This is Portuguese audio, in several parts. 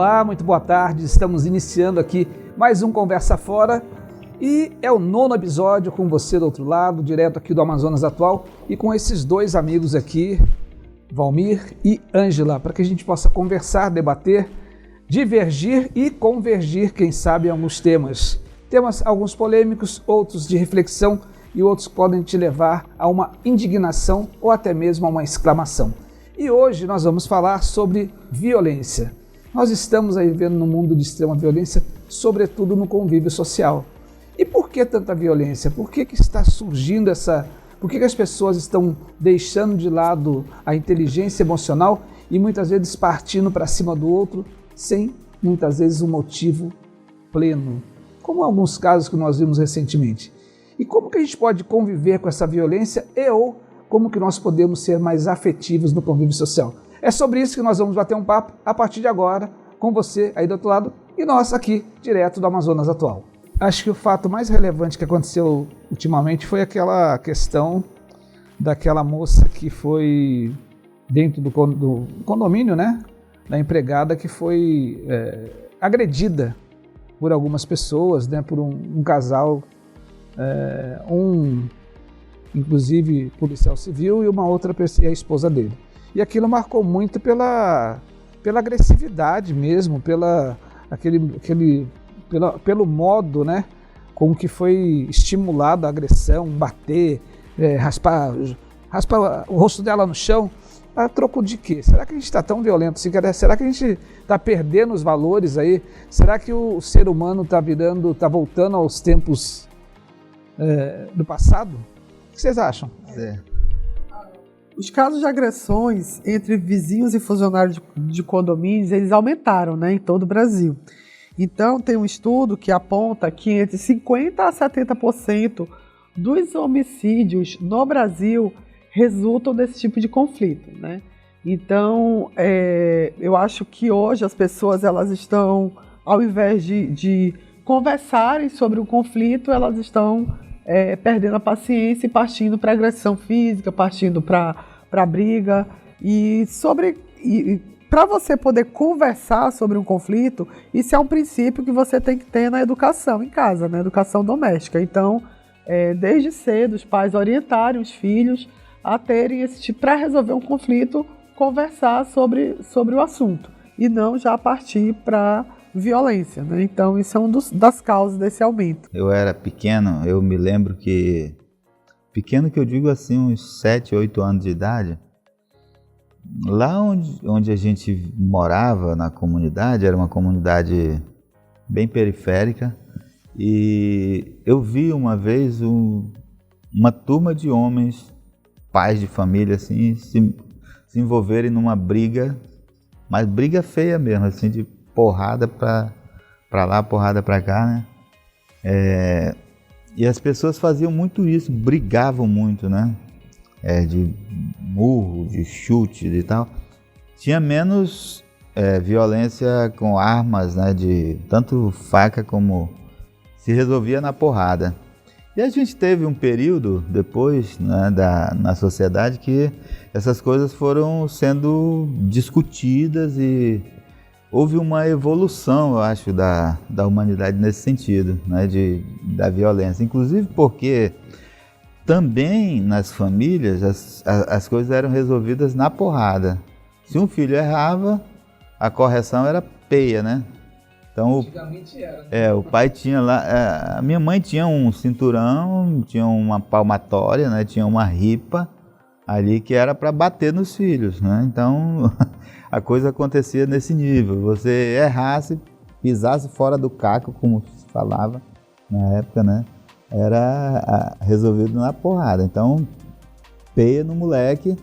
Olá, muito boa tarde. Estamos iniciando aqui mais um Conversa Fora e é o 9º episódio com você do outro lado, direto aqui do Amazonas Atual e com esses dois amigos aqui, Valmir e Ângela, para que a gente possa conversar, debater, divergir e convergir, quem sabe, em alguns temas. Temas alguns polêmicos, outros de reflexão e outros que podem te levar a uma indignação ou até mesmo a uma exclamação. E hoje nós vamos falar sobre violência. Nós estamos aí vivendo num mundo de extrema violência, sobretudo no convívio social. E por que tanta violência? Por que está surgindo essa... Por que as pessoas estão deixando de lado a inteligência emocional e muitas vezes partindo para cima do outro sem, muitas vezes, um motivo pleno? Como alguns casos que nós vimos recentemente. E como que a gente pode conviver com essa violência ou como que nós podemos ser mais afetivos no convívio social? É sobre isso que nós vamos bater um papo a partir de agora com você aí do outro lado e nós aqui, direto do Amazonas Atual. Acho que o fato mais relevante que aconteceu ultimamente foi aquela questão daquela moça que foi dentro do condomínio, né? Da empregada que foi agredida por algumas pessoas, né? Por um casal, inclusive policial civil e uma outra pessoa, a esposa dele. E aquilo marcou muito pela agressividade mesmo, pelo modo, né, com que foi estimulado a agressão, bater, raspar o rosto dela no chão. A troco de quê? Será que a gente está tão violento assim? Será que a gente está perdendo os valores aí? Será que o ser humano está voltando aos tempos do passado? O que vocês acham? Os casos de agressões entre vizinhos e funcionários de condomínios, eles aumentaram, né, em todo o Brasil. Então, tem um estudo que aponta que entre 50% a 70% dos homicídios no Brasil resultam desse tipo de conflito, né? Então, eu acho que hoje as pessoas, elas estão, ao invés de conversarem sobre o conflito, elas estão perdendo a paciência e partindo para agressão física, partindo para briga. E para você poder conversar sobre um conflito, isso é um princípio que você tem que ter na educação em casa, na educação doméstica. Então, desde cedo, os pais orientarem os filhos a terem esse tipo, para resolver um conflito, conversar sobre o assunto e não já partir para violência, né? Então, isso é das causas desse aumento. Eu era pequeno, eu me lembro que... Pequeno que eu digo assim, uns 7, 8 anos de idade. Lá onde a gente morava, na comunidade, era uma comunidade bem periférica. E eu vi uma vez uma turma de homens, pais de família, assim, se envolverem numa briga, mas briga feia mesmo, assim, de porrada pra lá, porrada pra cá, né? E as pessoas faziam muito isso, brigavam muito, né? De murro, de chute e tal. Tinha menos violência com armas, né? De tanto faca como se resolvia na porrada. E a gente teve um período depois, né, na sociedade que essas coisas foram sendo discutidas e houve uma evolução, eu acho, da humanidade nesse sentido, né, da violência. Inclusive porque também nas famílias as coisas eram resolvidas na porrada. Se um filho errava, a correção era peia, né? Então, antigamente era, né? O pai tinha lá... a minha mãe tinha um cinturão, tinha uma palmatória, né, tinha uma ripa ali que era para bater nos filhos, né? Então... a coisa acontecia nesse nível. Você errasse, pisasse fora do caco, como se falava na época, né? Era resolvido na porrada. Então, peia no moleque.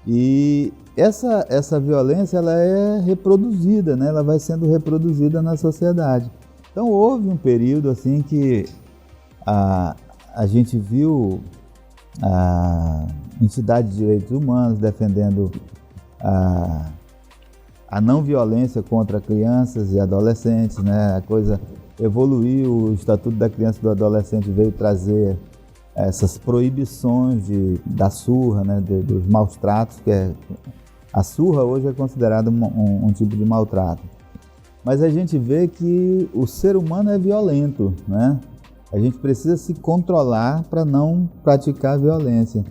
E essa violência, ela é reproduzida, né? Ela vai sendo reproduzida na sociedade. Então, houve um período assim que a gente viu a entidade de direitos humanos defendendo a não violência contra crianças e adolescentes, né? A coisa evoluiu, o Estatuto da Criança e do Adolescente veio trazer essas proibições da surra, né? Dos maus tratos, que a surra hoje é considerada um tipo de maltrato. Mas a gente vê que o ser humano é violento, né? A gente precisa se controlar para não praticar violência.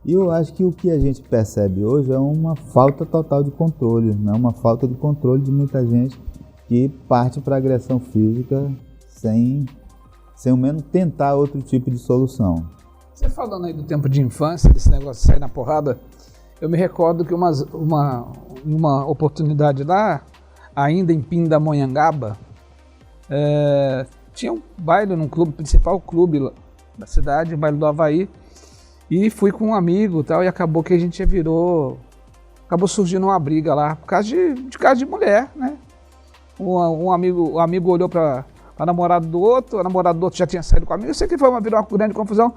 E eu acho que o que a gente percebe hoje é uma falta total de controle, né? Uma falta de controle de muita gente que parte para agressão física sem ao menos tentar outro tipo de solução. Você falando aí do tempo de infância, desse negócio de sair na porrada, eu me recordo que uma oportunidade lá, ainda em Pindamonhangaba, tinha um baile num clube, principal clube da cidade, o baile do Havaí, e fui com um amigo e tal, e acabou que a gente acabou surgindo uma briga lá, por causa de mulher, né? O amigo olhou para a namorada do outro, a namorada do outro já tinha saído com a amiga, eu sei que virou uma grande confusão,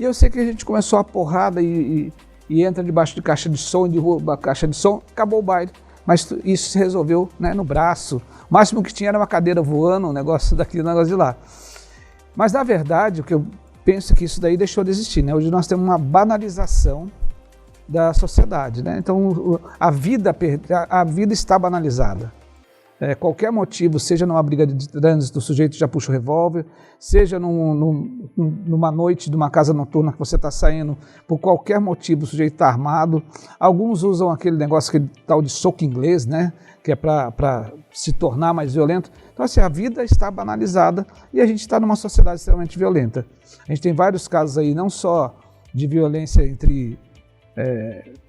e eu sei que a gente começou a porrada e entra debaixo de caixa de som, derruba a caixa de som, acabou o baile. Mas isso se resolveu, né, no braço. O máximo que tinha era uma cadeira voando, um negócio daqui, um negócio de lá. Mas, na verdade, o que eu penso é que isso daí deixou de existir, né? Hoje nós temos uma banalização da sociedade, né? Então, a vida está banalizada. Qualquer motivo, seja numa briga de trânsito, o sujeito já puxa o revólver, seja numa noite de uma casa noturna que você está saindo, por qualquer motivo o sujeito está armado. Alguns usam aquele negócio, aquele tal de soco inglês, né, que é para se tornar mais violento. Então, assim, a vida está banalizada e a gente está numa sociedade extremamente violenta. A gente tem vários casos aí, não só de violência entre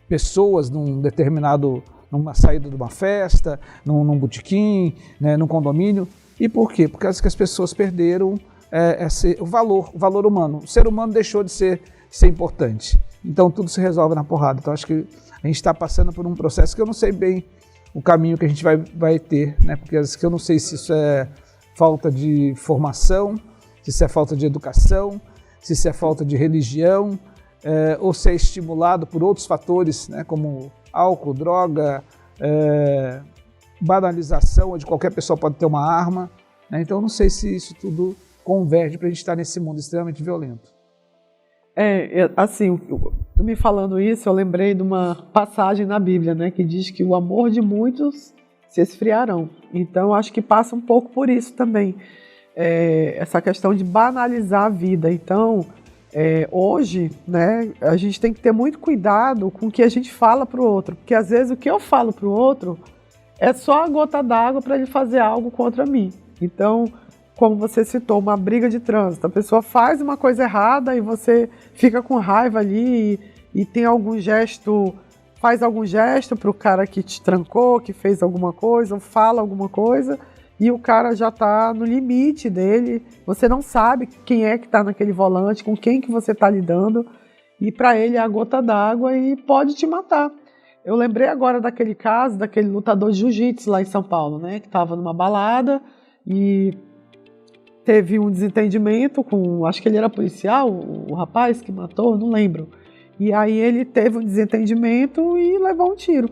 pessoas numa saída de uma festa, num botequim, né, num condomínio. E por quê? Porque as pessoas perderam o valor humano. O ser humano deixou de ser importante. Então tudo se resolve na porrada. Então acho que a gente está passando por um processo que eu não sei bem o caminho que a gente vai ter, né? Porque eu não sei se isso é falta de formação, se isso é falta de educação, se isso é falta de religião, ou se é estimulado por outros fatores, né, como álcool, droga, banalização, onde qualquer pessoa pode ter uma arma, né? Então eu não sei se isso tudo converge para a gente estar nesse mundo extremamente violento. Assim, tu me falando isso, eu lembrei de uma passagem na Bíblia, né, que diz que o amor de muitos se esfriarão. Então eu acho que passa um pouco por isso também, essa questão de banalizar a vida. Então, hoje, né, a gente tem que ter muito cuidado com o que a gente fala para o outro, porque às vezes o que eu falo para o outro é só a gota d'água para ele fazer algo contra mim. Então, como você citou, uma briga de trânsito, a pessoa faz uma coisa errada e você fica com raiva ali e tem faz algum gesto para o cara que te trancou, que fez alguma coisa, ou fala alguma coisa, e o cara já está no limite dele, você não sabe quem é que está naquele volante, com quem que você está lidando, e para ele é a gota d'água e pode te matar. Eu lembrei agora daquele caso, daquele lutador de jiu-jitsu lá em São Paulo, né, que estava numa balada e teve um desentendimento acho que ele era policial, o rapaz que matou, não lembro. E aí ele teve um desentendimento e levou um tiro.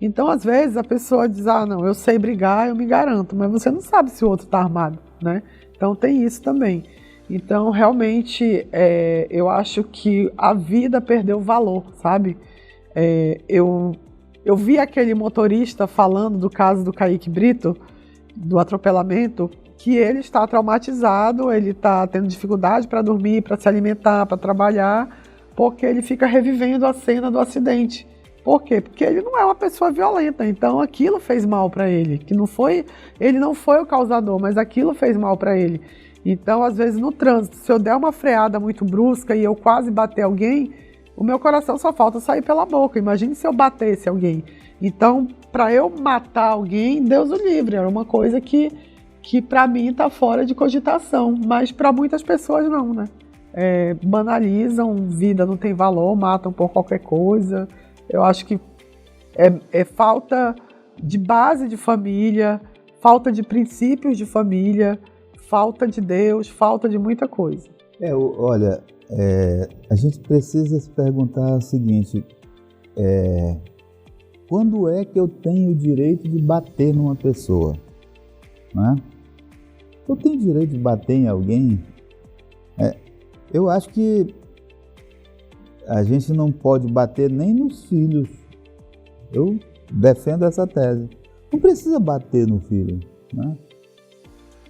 Então, às vezes, a pessoa diz, não, eu sei brigar, eu me garanto, mas você não sabe se o outro está armado, né? Então, tem isso também. Então, realmente, eu acho que a vida perdeu valor, sabe? Eu vi aquele motorista falando do caso do Kaique Brito, do atropelamento, que ele está traumatizado, ele está tendo dificuldade para dormir, para se alimentar, para trabalhar, porque ele fica revivendo a cena do acidente. Por quê? Porque ele não é uma pessoa violenta, então aquilo fez mal para ele, ele não foi o causador, mas aquilo fez mal para ele. Então, às vezes, no trânsito, se eu der uma freada muito brusca e eu quase bater alguém, o meu coração só falta sair pela boca. Imagine se eu batesse alguém. Então, para eu matar alguém, Deus o livre, era uma coisa que para mim está fora de cogitação, mas para muitas pessoas não, né? Banalizam, vida não tem valor, matam por qualquer coisa. Eu acho que é falta de base de família, falta de princípios de família, falta de Deus, falta de muita coisa. Olha, a gente precisa se perguntar o seguinte, quando é que eu tenho o direito de bater numa pessoa? Né? Eu tenho direito de bater em alguém? Eu acho que a gente não pode bater nem nos filhos. Eu defendo essa tese. Não precisa bater no filho. né?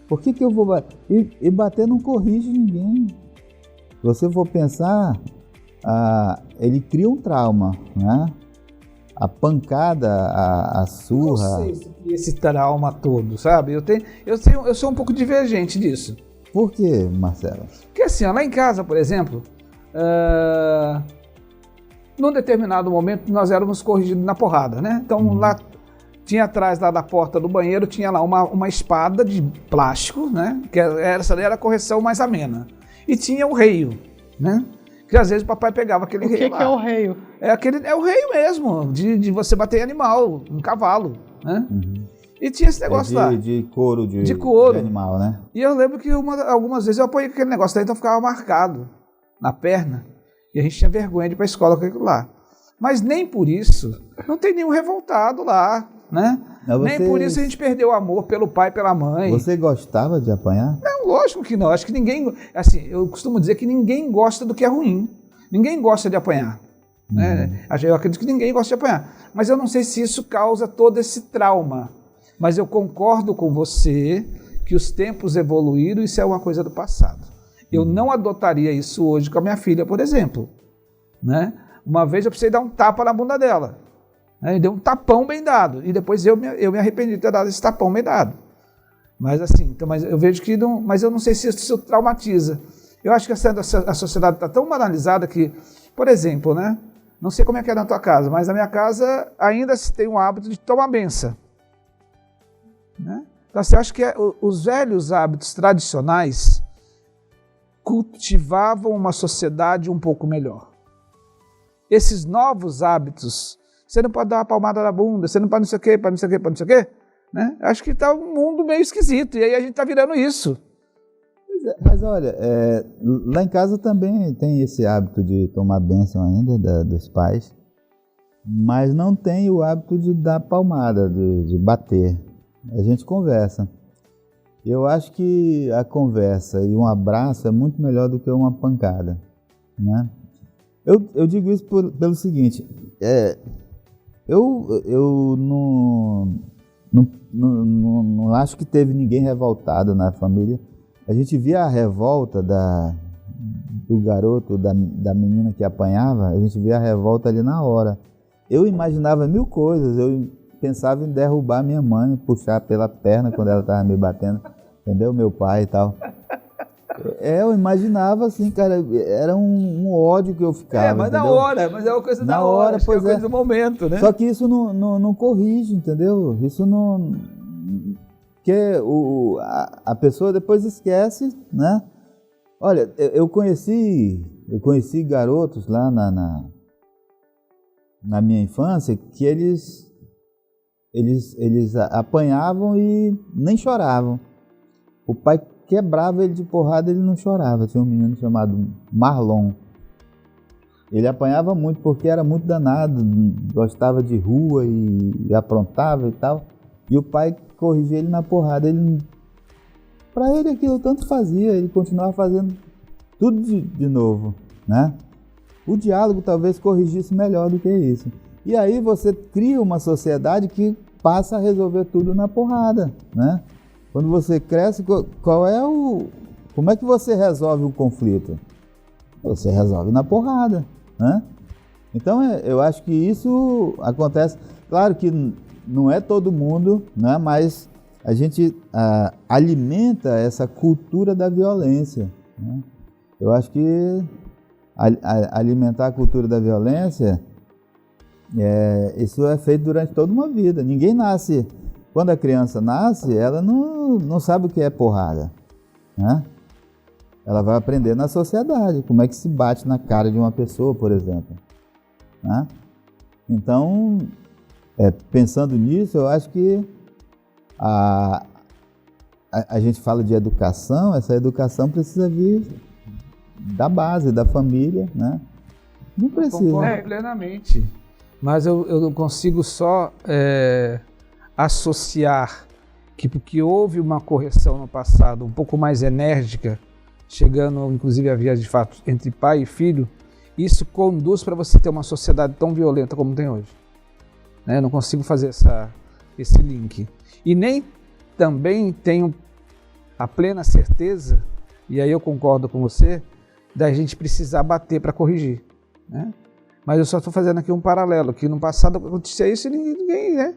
Por que eu vou bater? E bater não corrige ninguém. Se você for pensar, ele cria um trauma, né? A pancada, a surra... Não sei se cria esse trauma todo, sabe? Eu sou um pouco divergente disso. Por quê, Marcelo? Porque assim, ó, lá em casa, por exemplo, num determinado momento nós éramos corrigidos na porrada, né? Então lá tinha atrás lá da porta do banheiro, tinha lá uma espada de plástico, né? Que essa daí era a correção mais amena. E tinha o reio, né? Que às vezes o papai pegava aquele reio lá. O que é o reio? É o reio mesmo, de você bater em animal, um cavalo, né? E tinha esse negócio lá. De couro de animal, né? E eu lembro que algumas vezes eu apoiei aquele negócio daí, então ficava marcado na perna. E a gente tinha vergonha de ir pra escola com aquilo lá. Mas nem por isso, não tem nenhum revoltado lá, né? Nem por isso a gente perdeu o amor pelo pai e pela mãe. Você gostava de apanhar? Não, lógico que não. Acho que ninguém... Assim, eu costumo dizer que ninguém gosta do que é ruim. Ninguém gosta de apanhar. Né? Eu acredito que ninguém gosta de apanhar. Mas eu não sei se isso causa todo esse trauma. Mas eu concordo com você que os tempos evoluíram e isso é uma coisa do passado. Eu não adotaria isso hoje com a minha filha, por exemplo. Né? Uma vez eu precisei dar um tapa na bunda dela. Né? E deu um tapão bem dado. E depois eu me arrependi de ter dado esse tapão bem dado. Mas assim, então, mas eu vejo que não... Mas eu não sei se isso traumatiza. Eu acho que a sociedade está tão banalizada que, por exemplo, né? Não sei como é que é na tua casa, mas na minha casa ainda se tem o hábito de tomar benção. Né? Então, assim, eu acho que os velhos hábitos tradicionais cultivavam uma sociedade um pouco melhor. Esses novos hábitos, você não pode dar uma palmada na bunda, você não pode não sei o quê, pode não sei o quê, pode não sei o quê, né? Acho que está um mundo meio esquisito, e aí a gente está virando isso. Mas olha, lá em casa também tem esse hábito de tomar bênção ainda dos pais, mas não tem o hábito de dar palmada, de bater. A gente conversa. Eu acho que a conversa e um abraço é muito melhor do que uma pancada, né? Eu digo isso pelo seguinte, eu não acho que teve ninguém revoltado na família. A gente via a revolta do garoto, da menina que apanhava, a gente via a revolta ali na hora. Eu imaginava mil coisas, eu pensava em derrubar minha mãe, puxar pela perna quando ela estava me batendo, entendeu? Meu pai e tal. Eu imaginava assim, cara, era um ódio que eu ficava. Mas entendeu? na hora, mas é uma coisa da hora, pois é uma coisa do momento, né? Só que isso não corrige, entendeu? Isso não... Porque a pessoa depois esquece, né? Olha, eu conheci garotos lá na minha infância que eles apanhavam e nem choravam. O pai quebrava ele de porrada, ele não chorava. Tinha um menino chamado Marlon. Ele apanhava muito porque era muito danado, gostava de rua e aprontava e tal. E o pai corrigia ele na porrada. Para ele aquilo tanto fazia, ele continuava fazendo tudo de novo, né? O diálogo talvez corrigisse melhor do que isso. E aí você cria uma sociedade que passa a resolver tudo na porrada, né? Quando você cresce, como é que você resolve o conflito? Você resolve na porrada, né? Então eu acho que isso acontece. Claro que não é todo mundo, né? Mas a gente alimenta essa cultura da violência, né? Eu acho que alimentar a cultura da violência, isso é feito durante toda uma vida. Ninguém nasce... Quando a criança nasce, ela não sabe o que é porrada, né? Ela vai aprender na sociedade, como é que se bate na cara de uma pessoa, por exemplo, né? Então, pensando nisso, eu acho que a gente fala de educação, essa educação precisa vir da base, da família, né? Não precisa. Concordo plenamente, mas eu não consigo só... associar que porque houve uma correção no passado um pouco mais enérgica, chegando inclusive a vias de fato entre pai e filho, isso conduz para você ter uma sociedade tão violenta como tem hoje. Né? Eu não consigo fazer esse link. E nem também tenho a plena certeza, e aí eu concordo com você, da gente precisar bater para corrigir, né? Mas eu só estou fazendo aqui um paralelo, que no passado acontecia isso e ninguém, né?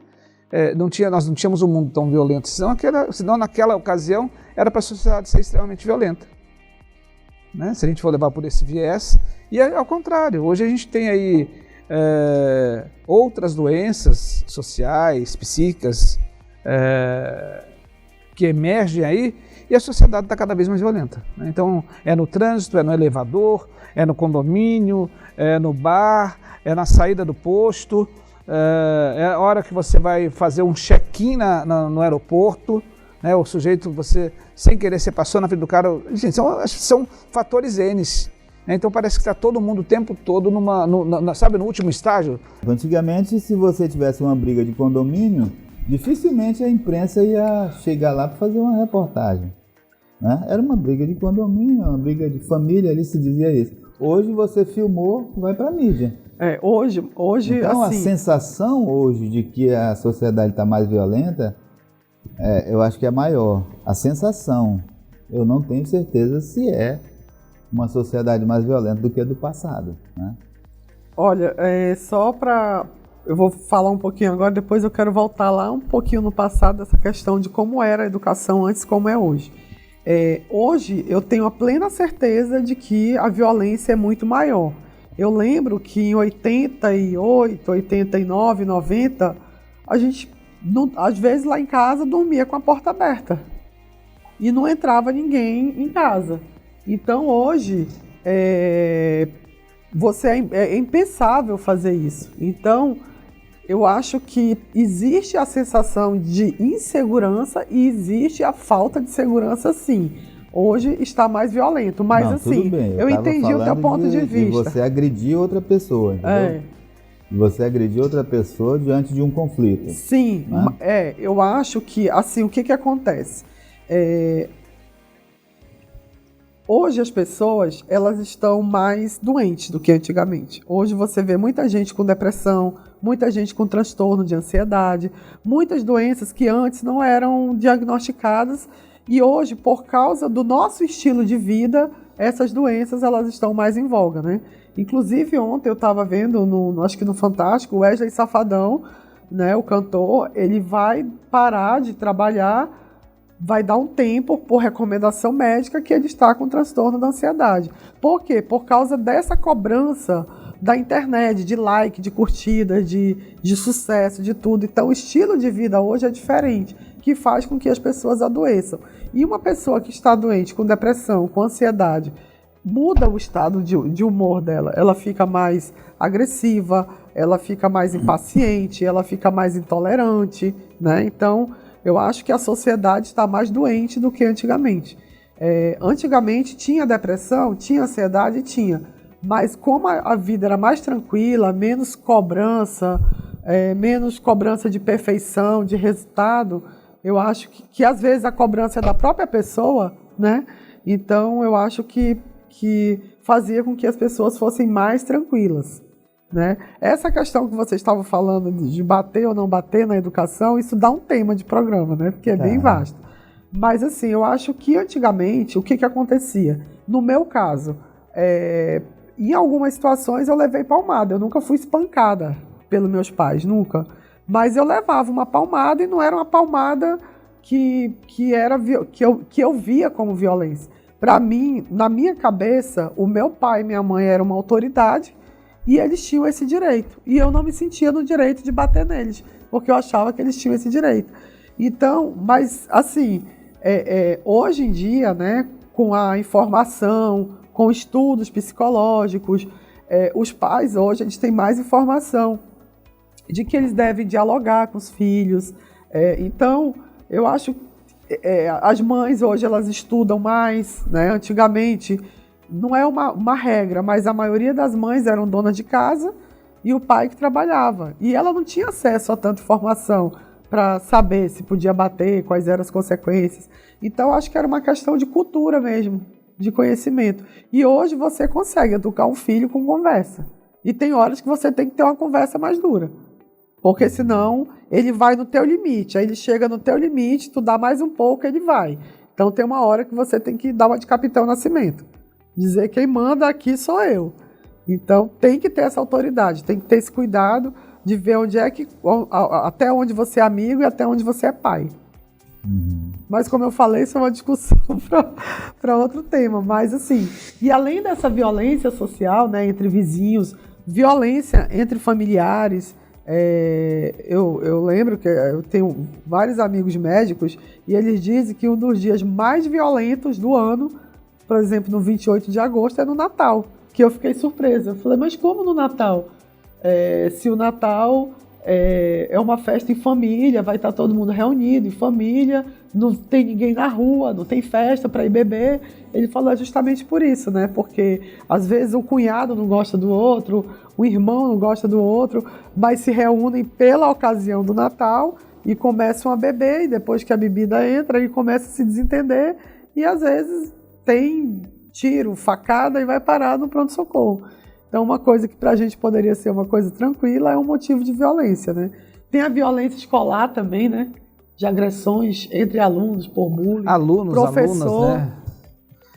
Nós não tínhamos um mundo tão violento, senão naquela ocasião era para a sociedade ser extremamente violenta, né? Se a gente for levar por esse viés, e ao contrário, hoje a gente tem aí outras doenças sociais, psíquicas, que emergem aí, e a sociedade está cada vez mais violenta, né? Então, é no trânsito, é no elevador, é no condomínio, é no bar, é na saída do posto, é a hora que você vai fazer um check-in no aeroporto, né? O sujeito, você, sem querer, você passou na frente do cara. Gente, são fatores N, né? Então parece que está todo mundo o tempo todo sabe, no último estágio. Antigamente, se você tivesse uma briga de condomínio, dificilmente a imprensa ia chegar lá para fazer uma reportagem, né? Era uma briga de condomínio, uma briga de família, ali se dizia isso. Hoje você filmou, vai para a mídia. Hoje então, assim, a sensação hoje de que a sociedade está mais violenta, eu acho que é maior. A sensação, eu não tenho certeza se é uma sociedade mais violenta do que a do passado, né? Olha, eu vou falar um pouquinho agora, depois eu quero voltar lá um pouquinho no passado, essa questão de como era a educação antes, como é hoje. Hoje eu tenho a plena certeza de que a violência é muito maior. Eu lembro que em 88, 89, 90, a gente, às vezes lá em casa, dormia com a porta aberta e não entrava ninguém em casa. Então hoje é impensável fazer isso. Então eu acho que existe a sensação de insegurança e existe a falta de segurança, sim. Hoje está mais violento, mas não, assim, eu entendi o teu ponto de vista. E você agredir outra pessoa, entendeu? Você agredir outra pessoa diante de um conflito. Sim, né? Eu acho que, assim, o que acontece? Hoje as pessoas, elas estão mais doentes do que antigamente. Hoje você vê muita gente com depressão, muita gente com transtorno de ansiedade, muitas doenças que antes não eram diagnosticadas e hoje, por causa do nosso estilo de vida, essas doenças elas estão mais em voga, né? Inclusive ontem eu estava vendo, acho que no Fantástico, o Wesley Safadão, né, o cantor, ele vai parar de trabalhar, vai dar um tempo, por recomendação médica, que ele está com transtorno da ansiedade. Por quê? Por causa dessa cobrança da internet, de like, de curtida, de sucesso, de tudo. Então, o estilo de vida hoje é diferente, que faz com que as pessoas adoeçam. E uma pessoa que está doente, com depressão, com ansiedade, muda o estado de humor dela. Ela fica mais agressiva, ela fica mais impaciente, ela fica mais intolerante, né? Então, eu acho que a sociedade está mais doente do que antigamente. Antigamente tinha depressão, tinha ansiedade, tinha. Mas como a vida era mais tranquila, menos cobrança de perfeição, de resultado, eu acho que às vezes a cobrança é da própria pessoa, né? Então eu acho que fazia com que as pessoas fossem mais tranquilas, né? Essa questão que vocês estavam falando de bater ou não bater na educação, isso dá um tema de programa, né? Porque é bem vasto. Mas assim, eu acho que antigamente, o que acontecia? No meu caso, em algumas situações eu levei palmada, eu nunca fui espancada pelos meus pais, nunca. Mas eu levava uma palmada e não era uma palmada que eu via como violência. Para mim, na minha cabeça, o meu pai e minha mãe eram uma autoridade e eles tinham esse direito. E eu não me sentia no direito de bater neles, porque eu achava que eles tinham esse direito. Então, mas assim, hoje em dia, né, com a informação, com estudos psicológicos, os pais hoje eles têm mais informação de que eles devem dialogar com os filhos. Então, eu acho que as mães hoje elas estudam mais, né? Antigamente, não é uma regra, mas a maioria das mães eram donas de casa e o pai que trabalhava. E ela não tinha acesso a tanta informação para saber se podia bater, quais eram as consequências. Então, acho que era uma questão de cultura mesmo, de conhecimento. E hoje você consegue educar um filho com conversa. E tem horas que você tem que ter uma conversa mais dura. Porque senão ele vai no teu limite. Aí ele chega no teu limite, tu dá mais um pouco, ele vai. Então tem uma hora que você tem que dar uma de Capitão Nascimento. Dizer quem manda aqui sou eu. Então tem que ter essa autoridade, tem que ter esse cuidado de ver até onde você é amigo e até onde você é pai. Mas como eu falei, isso é uma discussão para outro tema. Mas assim, e além dessa violência social, né, entre vizinhos, violência entre familiares, eu lembro que eu tenho vários amigos médicos e eles dizem que um dos dias mais violentos do ano, por exemplo, no 28 de agosto, é no Natal, que eu fiquei surpresa. Eu falei, mas como no Natal? Se o Natal é uma festa em família, vai estar todo mundo reunido em família, não tem ninguém na rua, não tem festa para ir beber. Ele falou justamente por isso, né? Porque às vezes o cunhado não gosta do outro, o irmão não gosta do outro, mas se reúnem pela ocasião do Natal e começam a beber, e depois que a bebida entra, ele começa a se desentender e às vezes tem tiro, facada e vai parar no pronto-socorro. Então, uma coisa que para a gente poderia ser uma coisa tranquila é um motivo de violência, né? Tem a violência escolar também, né? De agressões entre alunos, por bullying. Alunos, professor, alunas, né?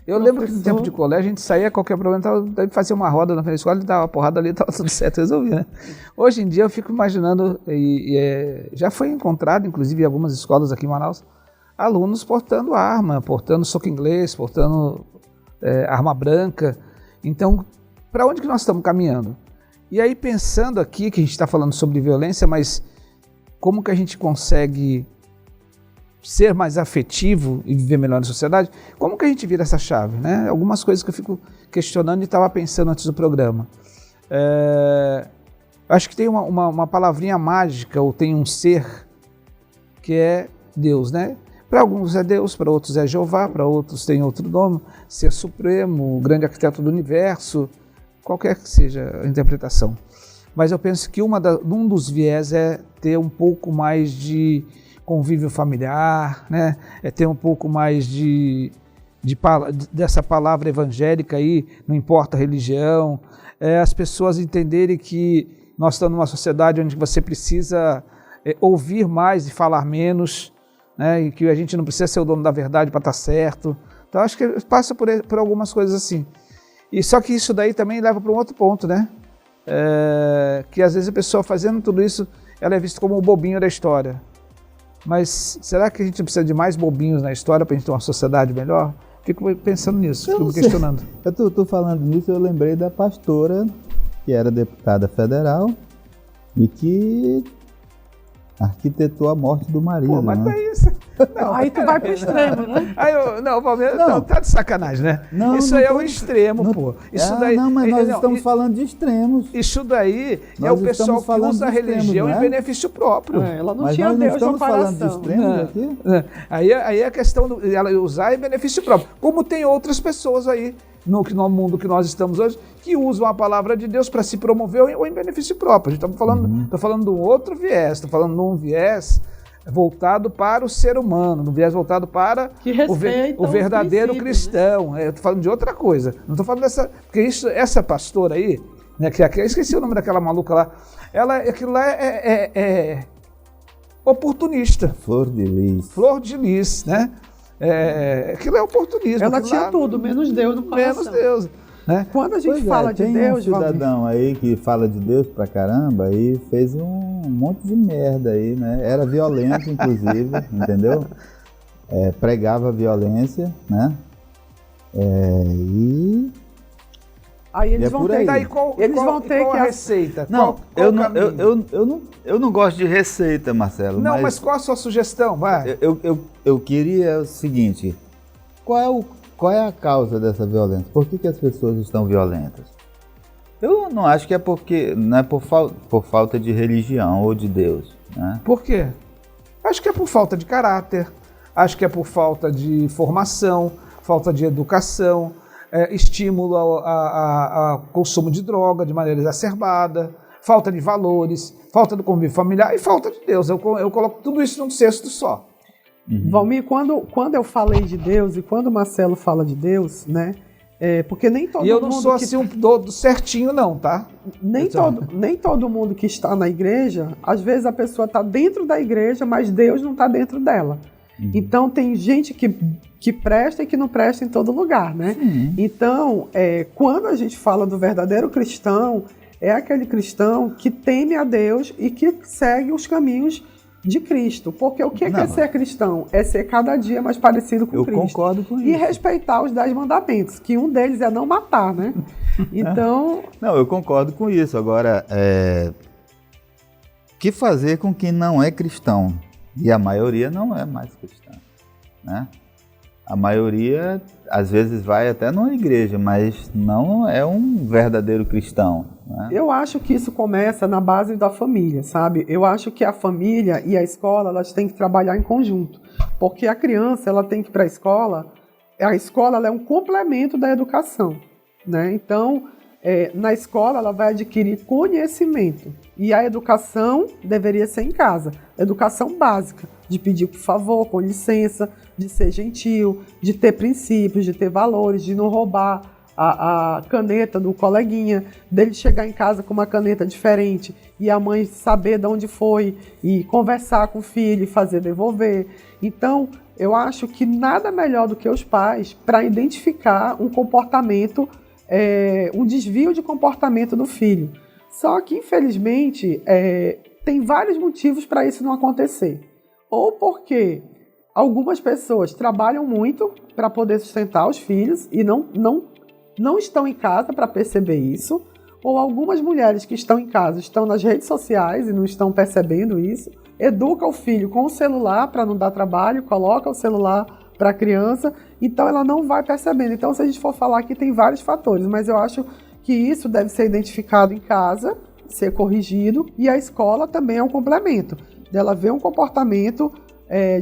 Eu lembro que no tempo de colégio a gente saía, qualquer problema, fazia uma roda na frente da escola, dava uma porrada ali, estava tudo certo, resolvia, né? Hoje em dia eu fico imaginando, já foi encontrado, inclusive em algumas escolas aqui em Manaus, alunos portando arma, portando soco inglês, portando arma branca. Então, para onde que nós estamos caminhando? E aí, pensando aqui, que a gente está falando sobre violência, mas como que a gente consegue ser mais afetivo e viver melhor na sociedade? Como que a gente vira essa chave, né? Algumas coisas que eu fico questionando e estava pensando antes do programa. Acho que tem uma palavrinha mágica, ou tem um ser, que é Deus, né? Para alguns é Deus, para outros é Jeová, para outros tem outro nome, Ser Supremo, o grande arquiteto do universo, qualquer que seja a interpretação. Mas eu penso que um dos viés é ter um pouco mais de convívio familiar, né? É ter um pouco mais dessa palavra evangélica aí, não importa a religião, as pessoas entenderem que nós estamos numa sociedade onde você precisa ouvir mais e falar menos, né? E que a gente não precisa ser o dono da verdade para estar certo. Então acho que passa por algumas coisas assim. E só que isso daí também leva para um outro ponto, né? Que às vezes a pessoa fazendo tudo isso, ela é vista como o bobinho da história. Mas será que a gente precisa de mais bobinhos na história para a gente ter uma sociedade melhor? Fico pensando nisso, fico me questionando. Eu tô falando nisso, eu lembrei da pastora que era deputada federal e que arquitetou a morte do marido. Pô, mas né? não é isso. Não, aí tu vai pro extremo, né? O Palmeiras tá de sacanagem, né? Não, isso não aí é tô, um extremo, não, pô. Isso daí, não, mas nós estamos falando de extremos. Isso daí é o pessoal que usa a religião em benefício próprio. Ela não mas tinha nós Deus não estamos falando de extremos aqui? Aí é a questão ela usar em benefício próprio. Como tem outras pessoas aí no mundo que nós estamos hoje, que usam a palavra de Deus para se promover ou em benefício próprio. A gente está falando de um outro viés, estou falando de um viés voltado para o ser humano, um viés voltado para o verdadeiro cristão. Né? Eu estou falando de outra coisa. Não estou falando dessa... Porque essa pastora aí, né, eu esqueci o nome daquela maluca lá, aquilo lá é oportunista. Flor de Lis, né? Aquilo é oportunismo. Ela tinha tudo, menos Deus no coração. Menos Deus. Né? Quando a gente fala de Deus, tem um cidadão aí que fala de Deus pra caramba e fez um monte de merda aí, né? Era violento, inclusive, entendeu? Pregava violência, né? Aí eles vão ter, qual a receita? Não, eu não gosto de receita, Marcelo. Não, mas qual a sua sugestão? Vai. Eu queria o seguinte: qual é a causa dessa violência? Por que as pessoas estão violentas? Eu não acho que não é por falta de religião ou de Deus. Né? Por quê? Acho que é por falta de caráter, acho que é por falta de formação, falta de educação, estímulo ao consumo de droga de maneira exacerbada, falta de valores, falta do convívio familiar e falta de Deus. Eu coloco tudo isso num cesto só. Valmir, quando eu falei de Deus e quando o Marcelo fala de Deus, né, Porque nem todo mundo... E eu não sou assim do certinho não, tá? Nem todo mundo que está na igreja, às vezes a pessoa está dentro da igreja, mas Deus não está dentro dela. Então tem gente que presta e que não presta em todo lugar, né? Sim. Então, quando a gente fala do verdadeiro cristão, é aquele cristão que teme a Deus e que segue os caminhos de Cristo. Porque o que é ser cristão? É ser cada dia mais parecido com Cristo. Eu concordo com isso. E respeitar os 10 mandamentos, que um deles é não matar, né? Então... Não, eu concordo com isso. Agora, o que fazer com quem não é cristão? E a maioria não é mais cristã, né? A maioria, às vezes, vai até numa igreja, mas não é um verdadeiro cristão, né? Eu acho que isso começa na base da família, sabe? Eu acho que a família e a escola, elas têm que trabalhar em conjunto. Porque a criança, ela tem que ir para a escola ela é um complemento da educação, né? Então, na escola, ela vai adquirir conhecimento. E a educação deveria ser em casa. Educação básica, de pedir por favor, com licença, de ser gentil, de ter princípios, de ter valores, de não roubar a caneta do coleguinha, dele chegar em casa com uma caneta diferente e a mãe saber de onde foi e conversar com o filho e fazer devolver. Então, eu acho que nada melhor do que os pais para identificar um comportamento, um desvio de comportamento do filho. Só que, infelizmente, tem vários motivos para isso não acontecer. Ou porque algumas pessoas trabalham muito para poder sustentar os filhos e não estão em casa para perceber isso, ou algumas mulheres que estão em casa estão nas redes sociais e não estão percebendo isso, educa o filho com o celular para não dar trabalho, coloca o celular para a criança, então ela não vai percebendo. Então, se a gente for falar aqui, tem vários fatores, mas eu acho que isso deve ser identificado em casa, ser corrigido, e a escola também é um complemento, dela ver um comportamento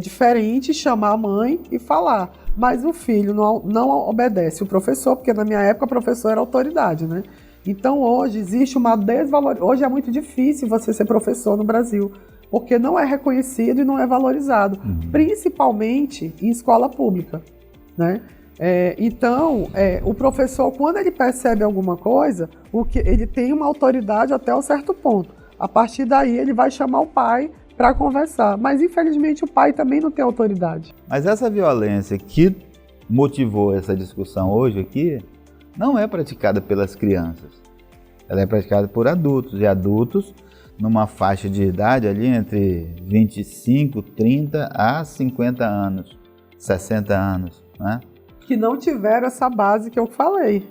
diferente, chamar a mãe e falar. Mas o filho não obedece o professor, porque na minha época o professor era autoridade, né? Então hoje existe uma desvalorização. Hoje é muito difícil você ser professor no Brasil, porque não é reconhecido e não é valorizado, principalmente em escola pública, né? Então, o professor, quando ele percebe alguma coisa, ele tem uma autoridade até um certo ponto. A partir daí, ele vai chamar o pai para conversar. Mas, infelizmente, o pai também não tem autoridade. Mas essa violência que motivou essa discussão hoje aqui não é praticada pelas crianças. Ela é praticada por adultos. E adultos numa faixa de idade ali entre 25, 30 a 50 anos, 60 anos, né? Que não tiveram essa base que eu falei.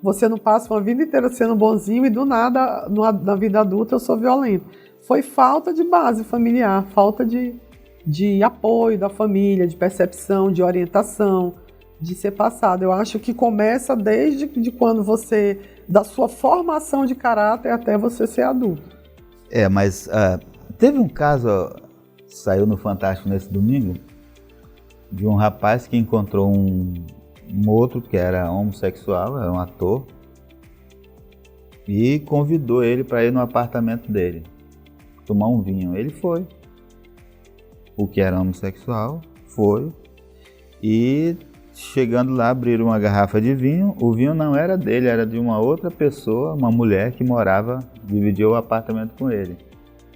Você não passa uma vida inteira sendo bonzinho e do nada, na vida adulta, eu sou violento. Foi falta de base familiar, falta de apoio da família, de percepção, de orientação, de ser passado. Eu acho que começa desde quando da sua formação de caráter até você ser adulto. Mas teve um caso, saiu no Fantástico nesse domingo, de um rapaz que encontrou um outro que era homossexual, era um ator, e convidou ele para ir no apartamento dele, tomar um vinho. Ele foi. O que era homossexual foi. E chegando lá, abriram uma garrafa de vinho. O vinho não era dele, era de uma outra pessoa, uma mulher que dividiu o apartamento com ele.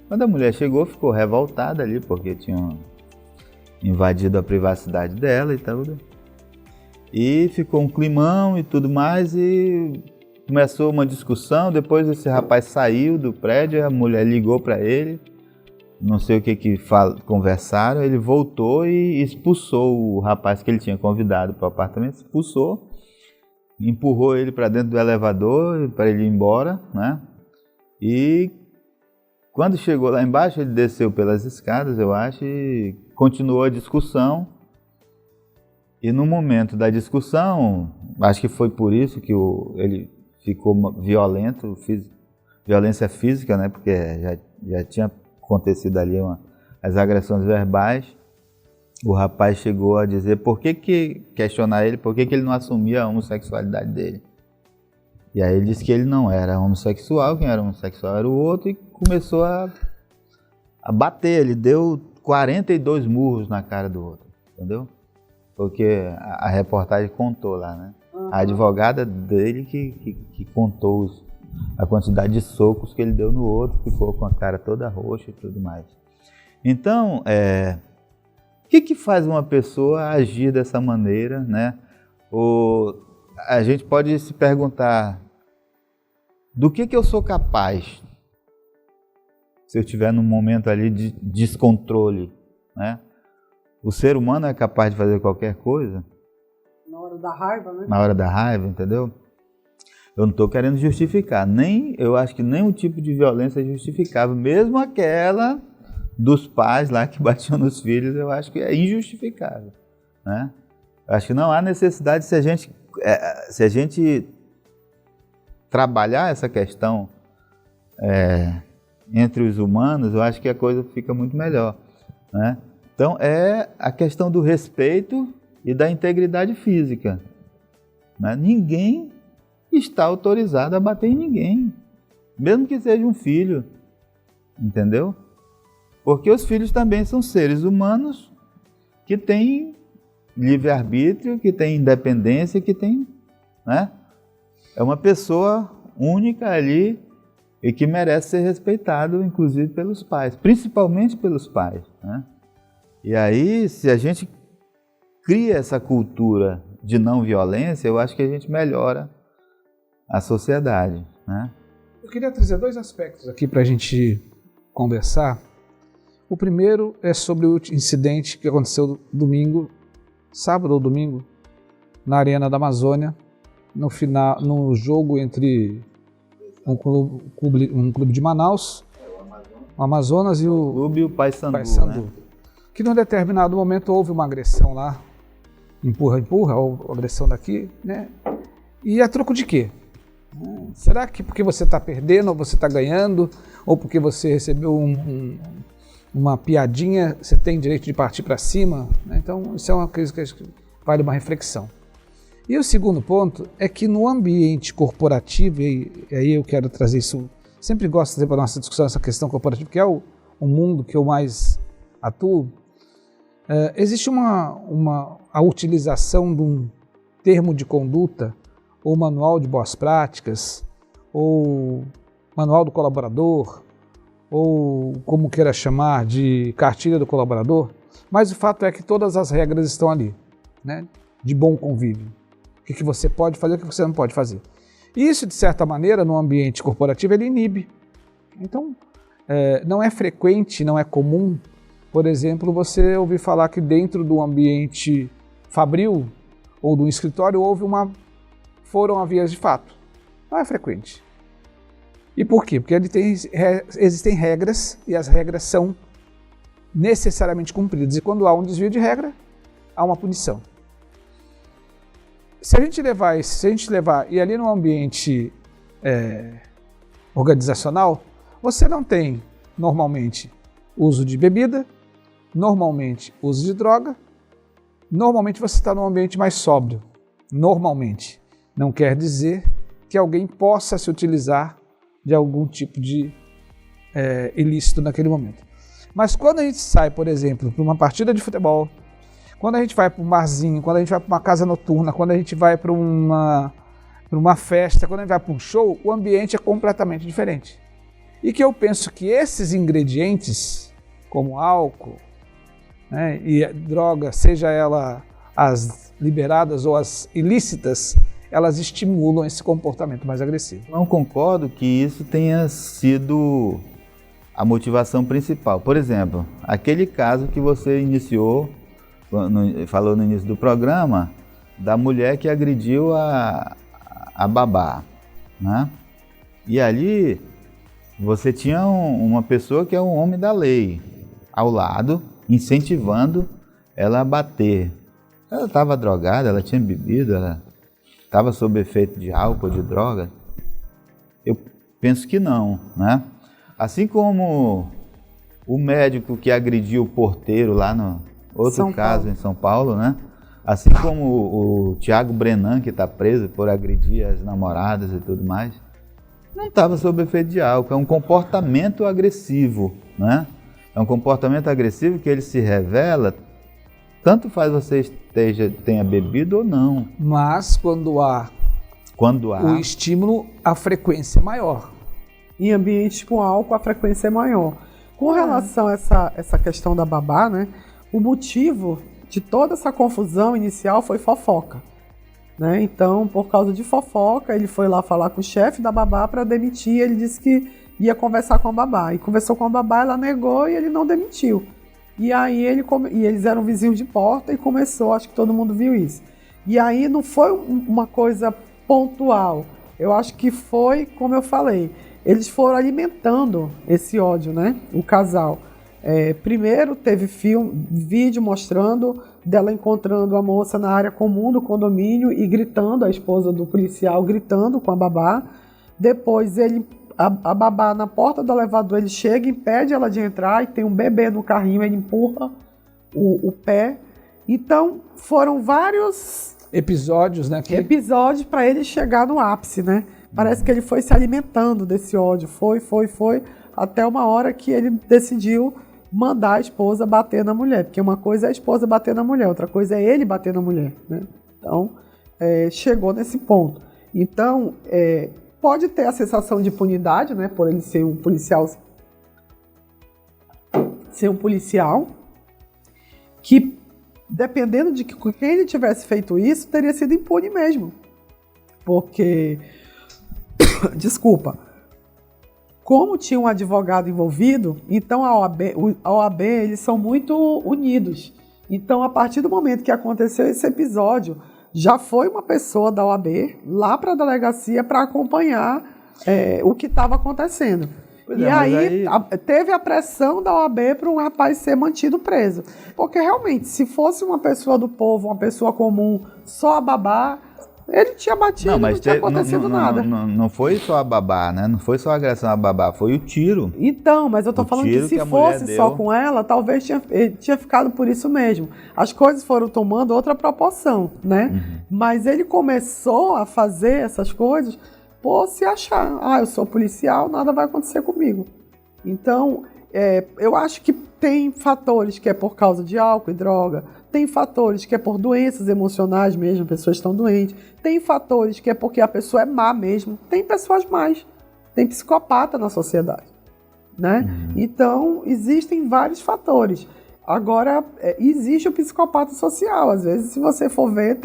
Quando a mulher chegou, ficou revoltada ali, porque tinham invadido a privacidade dela e tudo. E ficou um climão e tudo mais, e começou uma discussão. Depois esse rapaz saiu do prédio, a mulher ligou para ele, não sei o que conversaram, ele voltou e expulsou o rapaz que ele tinha convidado para o apartamento, expulsou, empurrou ele para dentro do elevador para ele ir embora, né? E quando chegou lá embaixo, ele desceu pelas escadas, eu acho, e continuou a discussão. E no momento da discussão, acho que foi por isso que ele ficou violento, violência física, né? Porque já tinha acontecido ali as agressões verbais. O rapaz chegou a dizer questionar ele por que ele não assumia a homossexualidade dele. E aí ele disse que ele não era homossexual, quem era homossexual era o outro, e começou a bater. Ele deu 42 murros na cara do outro, entendeu? porque a reportagem contou lá, né? A advogada dele que contou a quantidade de socos que ele deu no outro, ficou com a cara toda roxa e tudo mais. Então, o que faz uma pessoa agir dessa maneira, né? A gente pode se perguntar, do que eu sou capaz se eu estiver num momento ali de descontrole, né? O ser humano é capaz de fazer qualquer coisa. Na hora da raiva, né? Na hora da raiva, entendeu? Eu não estou querendo justificar, eu acho que nenhum tipo de violência é justificável, mesmo aquela dos pais lá que batiam nos filhos, eu acho que é injustificável, né? Eu acho que não há necessidade, se a gente trabalhar essa questão entre os humanos, eu acho que a coisa fica muito melhor, né? Então, é a questão do respeito e da integridade física, né? Ninguém está autorizado a bater em ninguém, mesmo que seja um filho, entendeu? Porque os filhos também são seres humanos que têm livre-arbítrio, que têm independência, que têm, né? É uma pessoa única ali e que merece ser respeitado, inclusive pelos pais, principalmente pelos pais, né? E aí, se a gente cria essa cultura de não violência, eu acho que a gente melhora a sociedade, né? Eu queria trazer dois aspectos aqui para a gente conversar. O primeiro é sobre o incidente que aconteceu domingo, sábado ou domingo, na Arena da Amazônia, no jogo entre um clube de Manaus, o Amazonas e o clube e o Paysandu, né? Que num determinado momento houve uma agressão lá, empurra, ou agressão daqui, né? E a troco de quê? Será que porque você está perdendo ou você está ganhando, ou porque você recebeu uma piadinha, você tem direito de partir para cima, né? Então isso é uma coisa que vale uma reflexão. E o segundo ponto é que no ambiente corporativo, e aí eu quero trazer isso, sempre gosto de trazer para a nossa discussão essa questão corporativa, que é o mundo que eu mais atuo, existe a utilização de um termo de conduta, ou manual de boas práticas, ou manual do colaborador, ou como queira chamar, de cartilha do colaborador, mas o fato é que todas as regras estão ali, né, de bom convívio. O que você pode fazer, o que você não pode fazer. Isso, de certa maneira, no ambiente corporativo, ele inibe. Então, não é frequente, não é comum, por exemplo, você ouvir falar que dentro do ambiente fabril ou do escritório foram a vias de fato. Não é frequente. E por quê? Porque existem regras e as regras são necessariamente cumpridas. E quando há um desvio de regra, há uma punição. Se a gente levar, e ali no ambiente organizacional, você não tem, normalmente, uso de bebida, normalmente, uso de droga, normalmente você está num ambiente mais sóbrio, normalmente. Não quer dizer que alguém possa se utilizar de algum tipo de ilícito naquele momento. Mas quando a gente sai, por exemplo, para uma partida de futebol, quando a gente vai para um barzinho, quando a gente vai para uma casa noturna, quando a gente vai para uma festa, quando a gente vai para um show, o ambiente é completamente diferente. E que eu penso que esses ingredientes, como álcool, né, e droga, seja ela as liberadas ou as ilícitas, elas estimulam esse comportamento mais agressivo. Não concordo que isso tenha sido a motivação principal. Por exemplo, aquele caso que você falou no início do programa, da mulher que agrediu a babá, né? E ali você tinha uma pessoa que é um homem da lei ao lado, incentivando ela a bater. Ela estava drogada, ela tinha bebido, ela estava sob efeito de álcool, de droga? Eu penso que não, né? Assim como o médico que agrediu o porteiro lá no outro caso em São Paulo, né? Assim como o Thiago Brenan, que está preso por agredir as namoradas e tudo mais, não estava sob efeito de álcool, é um comportamento agressivo, né? É um comportamento agressivo que ele se revela Tanto faz você tenha bebido ou não. Mas quando há o estímulo, a frequência é maior. Em ambientes com álcool, a frequência é maior. Com relação a essa questão da babá, né, o motivo de toda essa confusão inicial foi fofoca. Né? Então, por causa de fofoca, ele foi lá falar com o chefe da babá para demitir. Ele disse que ia conversar com a babá. E conversou com a babá, ela negou e ele não demitiu. E aí eles eram vizinhos de porta e começou, acho que todo mundo viu isso. E aí não foi uma coisa pontual. Eu acho que foi, como eu falei, eles foram alimentando esse ódio, né? O casal. Primeiro teve vídeo mostrando dela encontrando a moça na área comum do condomínio e gritando, a esposa do policial gritando com a babá. Depois a babá na porta do elevador, ele chega, impede ela de entrar e tem um bebê no carrinho, ele empurra o pé. Então foram vários episódios, né? Episódios para ele chegar no ápice, né? Parece que ele foi se alimentando desse ódio, foi, até uma hora que ele decidiu mandar a esposa bater na mulher, porque uma coisa é a esposa bater na mulher, outra coisa é ele bater na mulher, né? Então, chegou nesse ponto. Então, pode ter a sensação de impunidade, né, por ele ser um policial, que, dependendo de quem ele tivesse feito isso, teria sido impune mesmo, porque, desculpa, como tinha um advogado envolvido, então a OAB eles são muito unidos. Então, a partir do momento que aconteceu esse episódio, já foi uma pessoa da OAB lá para a delegacia para acompanhar o que estava acontecendo. E aí teve a pressão da OAB para um rapaz ser mantido preso. Porque realmente, se fosse uma pessoa do povo, uma pessoa comum, só a babá, ele tinha batido, não tinha acontecido nada. Não foi só a babá, né? Não foi só a agressão à babá, foi o tiro. Então, mas eu tô falando que se fosse só com ela, talvez tinha ficado por isso mesmo. As coisas foram tomando outra proporção, né? Uhum. Mas ele começou a fazer essas coisas por se achar. Eu sou policial, nada vai acontecer comigo. Então, eu acho que tem fatores que é por causa de álcool e droga, tem fatores que é por doenças emocionais mesmo, pessoas estão doentes, tem fatores que é porque a pessoa é má mesmo, tem pessoas más, tem psicopata na sociedade, né? Uhum. Então, existem vários fatores. Agora, existe o psicopata social, às vezes, se você for ver,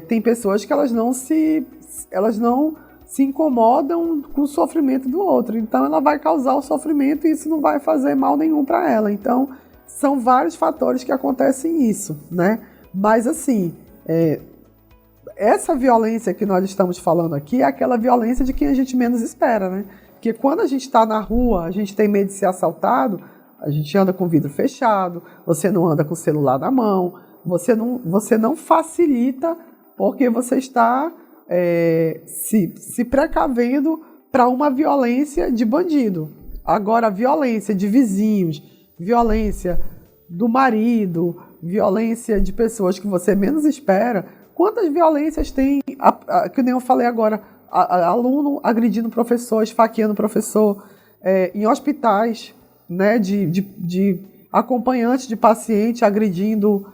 tem pessoas que elas não se incomodam com o sofrimento do outro, então ela vai causar o sofrimento e isso não vai fazer mal nenhum para ela. Então, são vários fatores que acontecem isso, né? Mas assim, essa violência que nós estamos falando aqui é aquela violência de quem a gente menos espera, né? Porque quando a gente está na rua, a gente tem medo de ser assaltado, a gente anda com vidro fechado, você não anda com o celular na mão, você não facilita porque você está se precavendo para uma violência de bandido. Agora, a violência de vizinhos, violência do marido, violência de pessoas que você menos espera. Quantas violências tem, que nem eu falei agora, aluno agredindo professor, esfaqueando professor, em hospitais, né, de acompanhante de paciente agredindo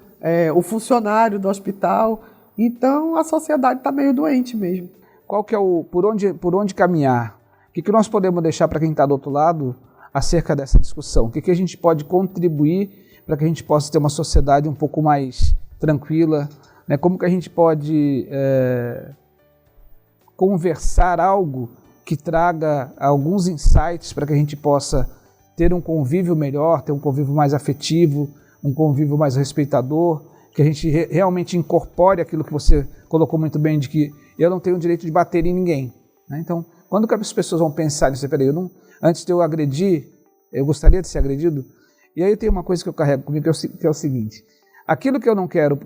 o funcionário do hospital. Então, a sociedade está meio doente mesmo. Qual que é por onde caminhar? O que nós podemos deixar para quem está do outro lado acerca dessa discussão? O que a gente pode contribuir para que a gente possa ter uma sociedade um pouco mais tranquila? Né? Como que a gente pode conversar algo que traga alguns insights para que a gente possa ter um convívio melhor, ter um convívio mais afetivo, um convívio mais respeitador, que a gente realmente incorpore aquilo que você colocou muito bem, de que eu não tenho o direito de bater em ninguém. Né? Então, quando que as pessoas vão pensar nisso? Peraí, antes de eu agredir, eu gostaria de ser agredido? E aí tem uma coisa que eu carrego comigo, que é o seguinte: aquilo que eu não quero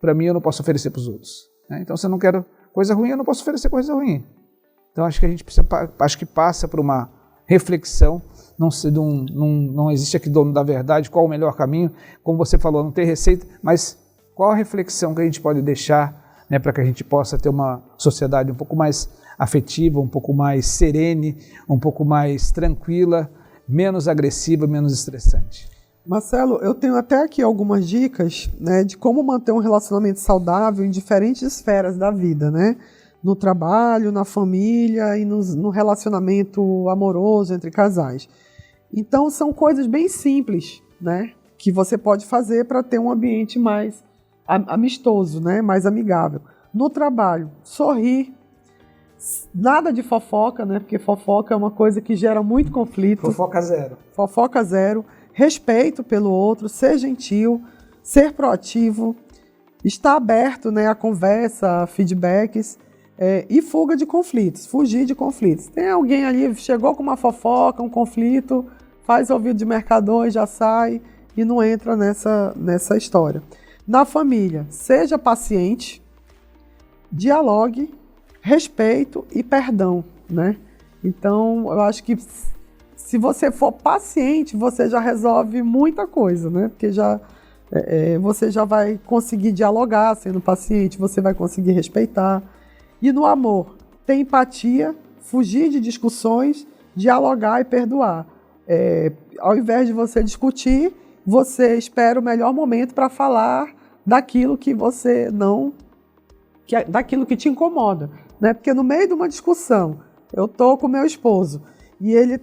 para mim, eu não posso oferecer para os outros. Né? Então, se eu não quero coisa ruim, eu não posso oferecer coisa ruim. Então, acho que a gente passa por uma reflexão. Não existe aqui dono da verdade, qual o melhor caminho. Como você falou, não tem receita, mas qual a reflexão que a gente pode deixar, né, para que a gente possa ter uma sociedade um pouco mais afetiva, um pouco mais serene, um pouco mais tranquila, menos agressiva, menos estressante? Marcelo, eu tenho até aqui algumas dicas, né, de como manter um relacionamento saudável em diferentes esferas da vida, né? No trabalho, na família e no relacionamento amoroso entre casais. Então, são coisas bem simples, né, que você pode fazer para ter um ambiente mais amistoso, né, mais amigável. No trabalho, sorrir. Nada de fofoca, né, porque fofoca é uma coisa que gera muito conflito. Fofoca zero. Fofoca zero. Respeito pelo outro, ser gentil, ser proativo, estar aberto, né, a conversa, a feedbacks, e fuga de conflitos, fugir de conflitos. Tem alguém ali, chegou com uma fofoca, um conflito, faz ouvido de mercador e já sai e não entra nessa história. Na família, seja paciente, dialogue, respeito e perdão, né? Então, eu acho que se você for paciente, você já resolve muita coisa, né? Porque você já vai conseguir dialogar sendo paciente, você vai conseguir respeitar. E no amor, ter empatia, fugir de discussões, dialogar e perdoar. Ao invés de você discutir, você espera o melhor momento para falar daquilo que daquilo que te incomoda, né? Porque no meio de uma discussão, eu tô com meu esposo e ele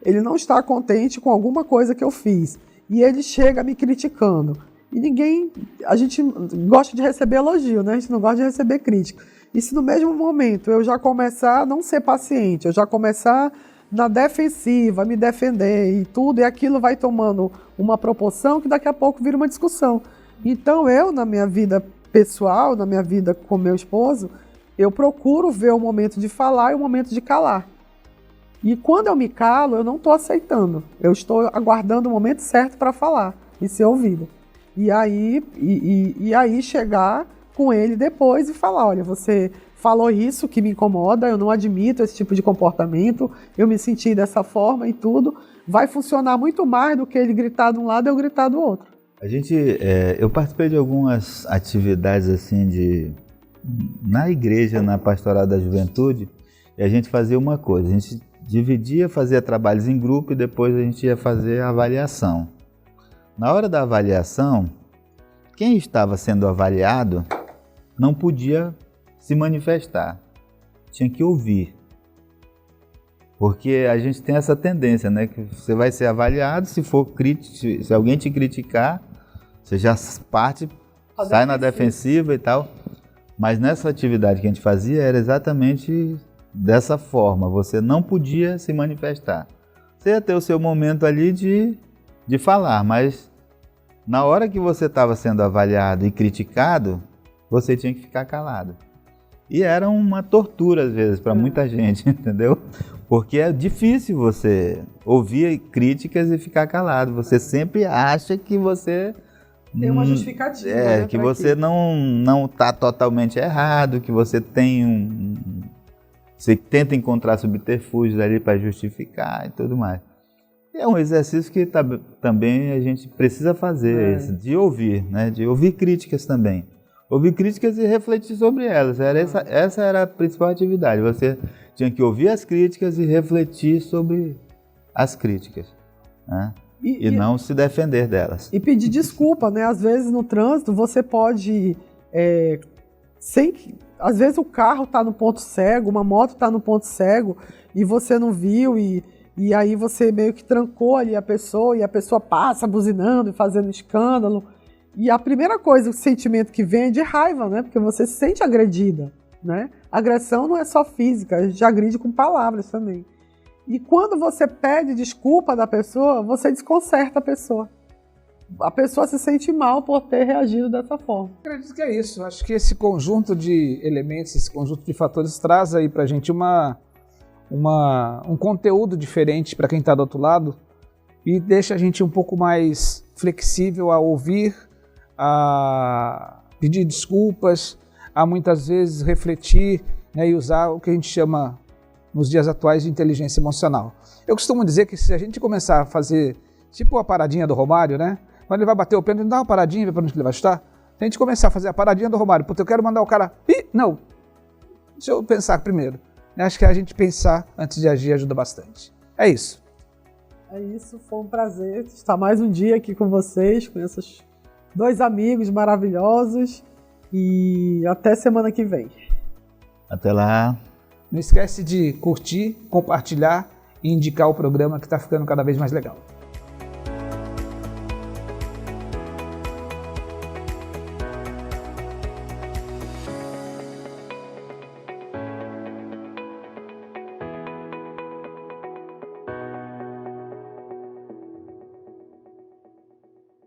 ele não está contente com alguma coisa que eu fiz e ele chega me criticando. E a gente gosta de receber elogio, né? A gente não gosta de receber crítica. E se no mesmo momento eu já começar a não ser paciente, eu já começar na defensiva, me defender e tudo, e aquilo vai tomando uma proporção que daqui a pouco vira uma discussão. Então eu, na minha vida pessoal, na minha vida com meu esposo, eu procuro ver o momento de falar e o momento de calar. E quando eu me calo, eu não estou aceitando. Eu estou aguardando o momento certo para falar e ser ouvida. E aí chegar com ele depois e falar, olha, você falou isso que me incomoda, eu não admito esse tipo de comportamento, eu me senti dessa forma e tudo. Vai funcionar muito mais do que ele gritar de um lado e eu gritar do outro. Eu participei de algumas atividades assim na igreja, na pastoral da juventude, e a gente fazia uma coisa, a gente dividia, fazia trabalhos em grupo e depois a gente ia fazer a avaliação. Na hora da avaliação, quem estava sendo avaliado não podia se manifestar, tinha que ouvir. Porque a gente tem essa tendência, né, que você vai ser avaliado, se alguém te criticar, você já sai na defensiva e tal. Mas nessa atividade que a gente fazia era exatamente dessa forma, você não podia se manifestar. Você ia ter o seu momento ali de falar, mas na hora que você estava sendo avaliado e criticado, você tinha que ficar calado. E era uma tortura às vezes para muita gente, entendeu? Porque é difícil você ouvir críticas e ficar calado. Você sempre acha que você tem uma justificativa. Né, que você não está totalmente errado, que você tem você tenta encontrar subterfúgios ali para justificar e tudo mais. É um exercício que também a gente precisa fazer, de ouvir, né? De ouvir críticas também. Ouvir críticas e refletir sobre elas. Essa era a principal atividade. Você tinha que ouvir as críticas e refletir sobre as críticas, né? E não se defender delas. E pedir desculpa, né? Às vezes no trânsito você pode... às vezes o carro está no ponto cego, uma moto está no ponto cego e você não viu e aí você meio que trancou ali a pessoa e a pessoa passa buzinando e fazendo escândalo. E a primeira coisa, o sentimento que vem é de raiva, né? Porque você se sente agredida, né? Agressão não é só física, a gente agride com palavras também. E quando você pede desculpa da pessoa, você desconcerta a pessoa. A pessoa se sente mal por ter reagido dessa forma. Eu acredito que é isso. Acho que esse conjunto de elementos, esse conjunto de fatores traz aí pra gente um conteúdo diferente para quem está do outro lado e deixa a gente um pouco mais flexível a ouvir, a pedir desculpas, a muitas vezes refletir, né, e usar o que a gente chama nos dias atuais de inteligência emocional. Eu costumo dizer que se a gente começar a fazer tipo a paradinha do Romário, né? Quando ele vai bater o pênalti, ele dá uma paradinha para onde ele vai chutar. Se a gente começar a fazer a paradinha do Romário, porque eu quero mandar o cara... Não, deixa eu pensar primeiro. Acho que a gente pensar antes de agir ajuda bastante. É isso. É isso, foi um prazer estar mais um dia aqui com vocês, com esses dois amigos maravilhosos. E até semana que vem. Até lá. Não esquece de curtir, compartilhar e indicar o programa que está ficando cada vez mais legal.